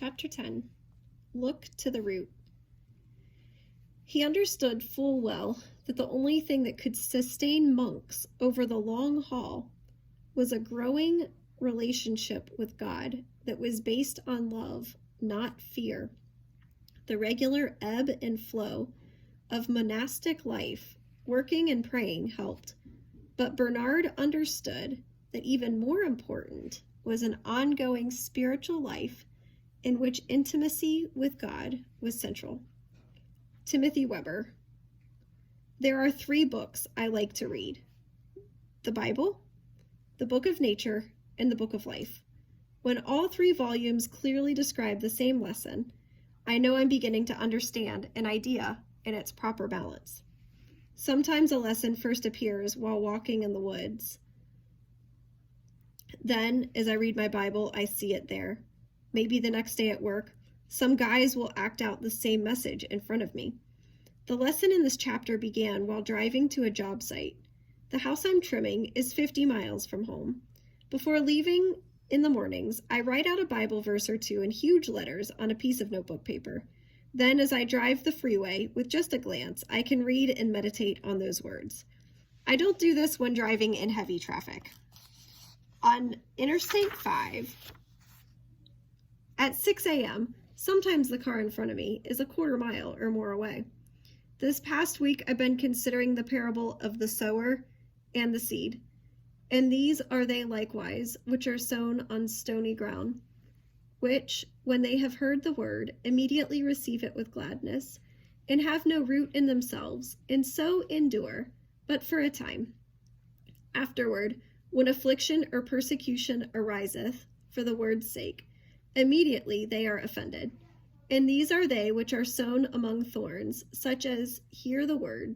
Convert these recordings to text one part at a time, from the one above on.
Chapter 10. Look to the root. He understood full well that the only thing that could sustain monks over the long haul was a growing relationship with God that was based on love, not fear. The regular ebb and flow of monastic life, working and praying, helped, but Bernard understood that even more important was an ongoing spiritual life in which intimacy with God was central. Timothy Weber. There are 3 books I like to read: the Bible, the Book of Nature, and the Book of Life. When all 3 volumes clearly describe the same lesson, I know I'm beginning to understand an idea in its proper balance. Sometimes a lesson first appears while walking in the woods. Then, as I read my Bible, I see it there. Maybe the next day at work, some guys will act out the same message in front of me. The lesson in this chapter began while driving to a job site. The house I'm trimming is 50 miles from home. Before leaving in the mornings, I write out a Bible verse or 2 in huge letters on a piece of notebook paper. Then, as I drive the freeway, with just a glance, I can read and meditate on those words. I don't do this when driving in heavy traffic. On Interstate 5, at 6 a.m., sometimes the car in front of me is a quarter mile or more away. This past week, I've been considering the parable of the sower and the seed. And these are they likewise, which are sown on stony ground, which, when they have heard the word, immediately receive it with gladness, and have no root in themselves, and so endure, but for a time. Afterward, when affliction or persecution ariseth for the word's sake, immediately they are offended. And these are they which are sown among thorns, such as hear the word,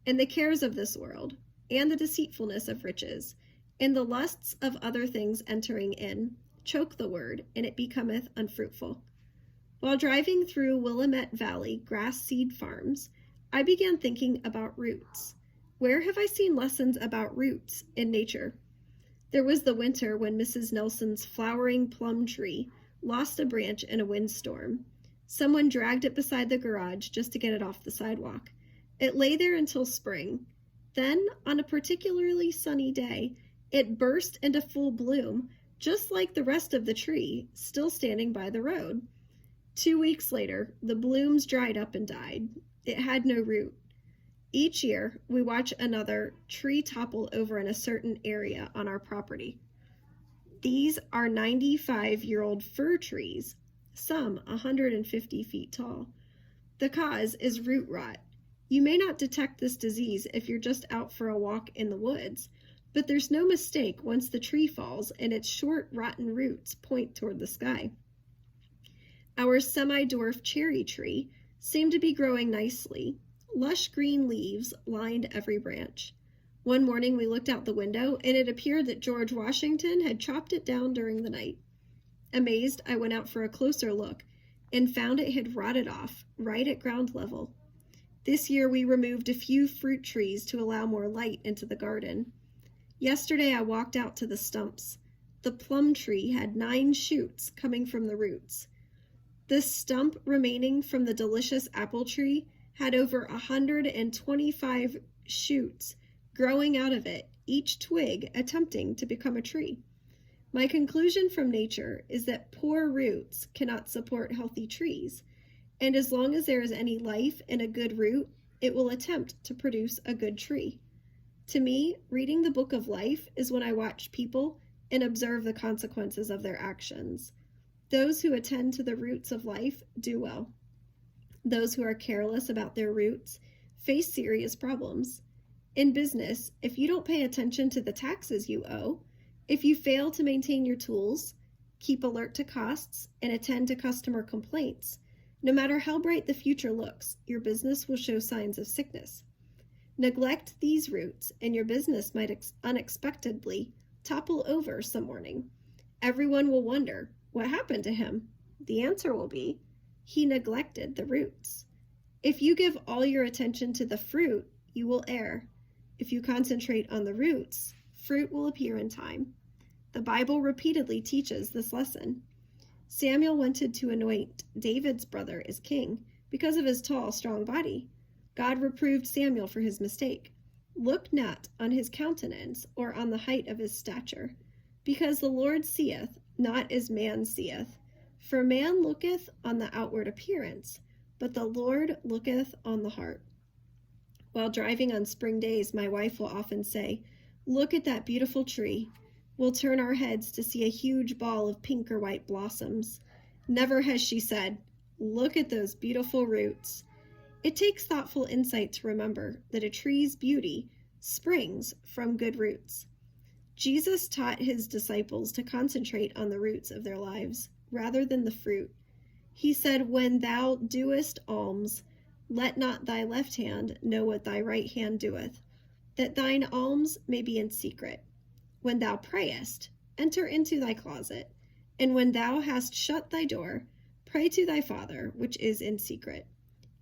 and the cares of this world, and the deceitfulness of riches, and the lusts of other things entering in, choke the word, and it becometh unfruitful. While driving through Willamette Valley grass seed farms, I began thinking about roots. Where have I seen lessons about roots in nature? There was the winter when Mrs. Nelson's flowering plum tree lost a branch in a windstorm. Someone dragged it beside the garage just to get it off the sidewalk. It lay there until spring. Then, on a particularly sunny day, it burst into full bloom, just like the rest of the tree, still standing by the road. 2 weeks later, the blooms dried up and died. It had no root. Each year, we watch another tree topple over in a certain area on our property. These are 95-year-old fir trees, some 150 feet tall. The cause is root rot. You may not detect this disease if you're just out for a walk in the woods, but there's no mistake once the tree falls and its short, rotten roots point toward the sky. Our semi-dwarf cherry tree seemed to be growing nicely. Lush green leaves lined every branch. One morning we looked out the window, and it appeared that George Washington had chopped it down during the night. Amazed, I went out for a closer look and found it had rotted off, right at ground level. This year we removed a few fruit trees to allow more light into the garden. Yesterday I walked out to the stumps. The plum tree had 9 shoots coming from the roots. The stump remaining from the delicious apple tree had over 125 shoots growing out of it, each twig attempting to become a tree. My conclusion from nature is that poor roots cannot support healthy trees, and as long as there is any life in a good root, it will attempt to produce a good tree. To me, reading the Book of Life is when I watch people and observe the consequences of their actions. Those who attend to the roots of life do well. Those who are careless about their roots face serious problems. In business, if you don't pay attention to the taxes you owe, if you fail to maintain your tools, keep alert to costs, and attend to customer complaints, no matter how bright the future looks, your business will show signs of sickness. Neglect these roots, and your business might unexpectedly topple over some morning. Everyone will wonder, what happened to him? The answer will be, he neglected the roots. If you give all your attention to the fruit, you will err. If you concentrate on the roots, fruit will appear in time. The Bible repeatedly teaches this lesson. Samuel wanted to anoint David's brother as king because of his tall, strong body. God reproved Samuel for his mistake. Look not on his countenance or on the height of his stature, because the Lord seeth not as man seeth. For man looketh on the outward appearance, but the Lord looketh on the heart. While driving on spring days, my wife will often say, "Look at that beautiful tree." We'll turn our heads to see a huge ball of pink or white blossoms. Never has she said, "Look at those beautiful roots." It takes thoughtful insight to remember that a tree's beauty springs from good roots. Jesus taught his disciples to concentrate on the roots of their lives rather than the fruit. He said, "When thou doest alms, let not thy left hand know what thy right hand doeth, that thine alms may be in secret. When thou prayest, enter into thy closet, and when thou hast shut thy door, pray to thy Father which is in secret.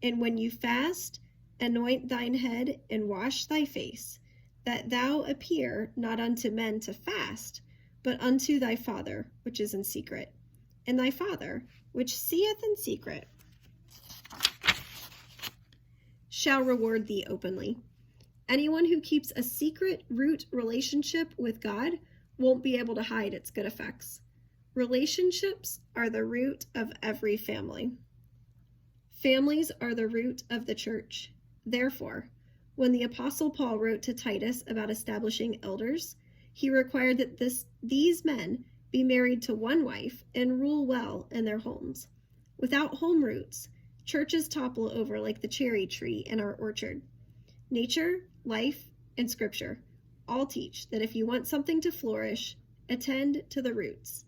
And when you fast, anoint thine head and wash thy face, that thou appear not unto men to fast, but unto thy Father which is in secret. And thy Father, which seeth in secret, shall reward thee openly." Anyone who keeps a secret root relationship with God won't be able to hide its good effects. Relationships are the root of every family. Families are the root of the church. Therefore, when the Apostle Paul wrote to Titus about establishing elders, he required that these men be married to one wife and rule well in their homes. Without home roots, churches topple over like the cherry tree in our orchard. Nature, life, and scripture all teach that if you want something to flourish, attend to the roots.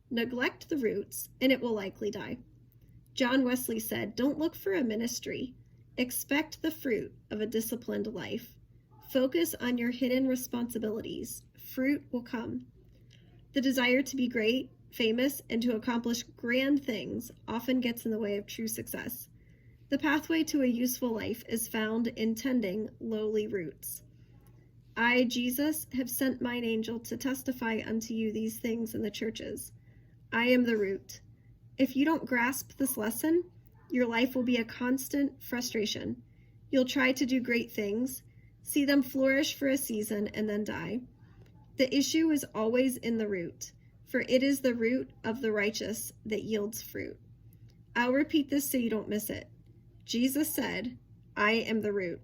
Neglect the roots, and it will likely die. John Wesley said, "Don't look for a ministry. Expect the fruit of a disciplined life. Focus on your hidden responsibilities. Fruit will come." The desire to be great, famous, and to accomplish grand things often gets in the way of true success. The pathway to a useful life is found in tending lowly roots. "I, Jesus, have sent mine angel to testify unto you these things in the churches. I am the root." If you don't grasp this lesson, your life will be a constant frustration. You'll try to do great things, see them flourish for a season, and then die. The issue is always in the root, for it is the root of the righteous that yields fruit. I'll repeat this so you don't miss it. Jesus said, "I am the root."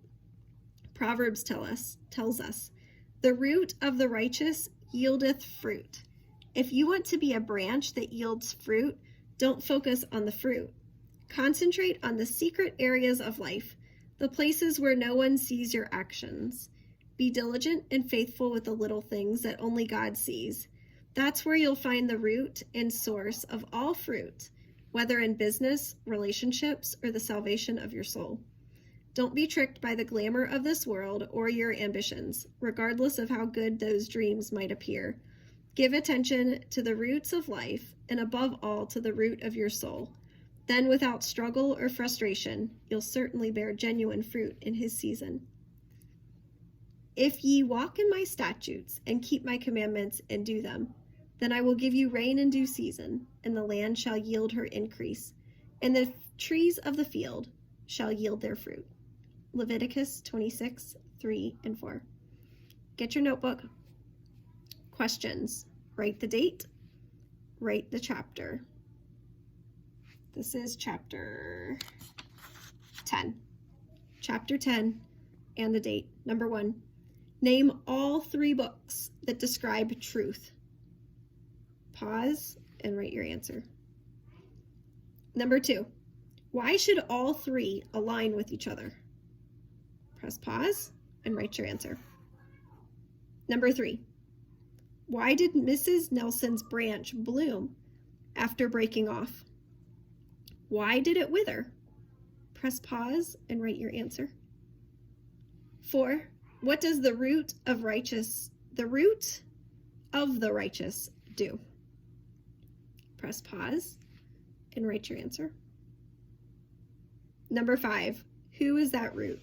Proverbs tells us, "The root of the righteous yieldeth fruit." If you want to be a branch that yields fruit, don't focus on the fruit. Concentrate on the secret areas of life, the places where no one sees your actions. Be diligent and faithful with the little things that only God sees. That's where you'll find the root and source of all fruit, whether in business, relationships, or the salvation of your soul. Don't be tricked by the glamour of this world or your ambitions, regardless of how good those dreams might appear. Give attention to the roots of life, and above all, to the root of your soul. Then, without struggle or frustration, you'll certainly bear genuine fruit in his season. "If ye walk in my statutes and keep my commandments and do them, then I will give you rain in due season, and the land shall yield her increase, and the trees of the field shall yield their fruit." Leviticus 26, 3 and 4. Get your notebook. Questions. Write the date. Write the chapter. This is chapter 10. Chapter 10 and the date. Number 1. Name all 3 books that describe truth. Pause and write your answer. Number 2. Why should all 3 align with each other? Press pause and write your answer. Number 3. Why did Mrs. Nelson's branch bloom after breaking off? Why did it wither? Press pause and write your answer. 4. What does the root of the righteous do? Press pause and write your answer. Number 5. Who is that root?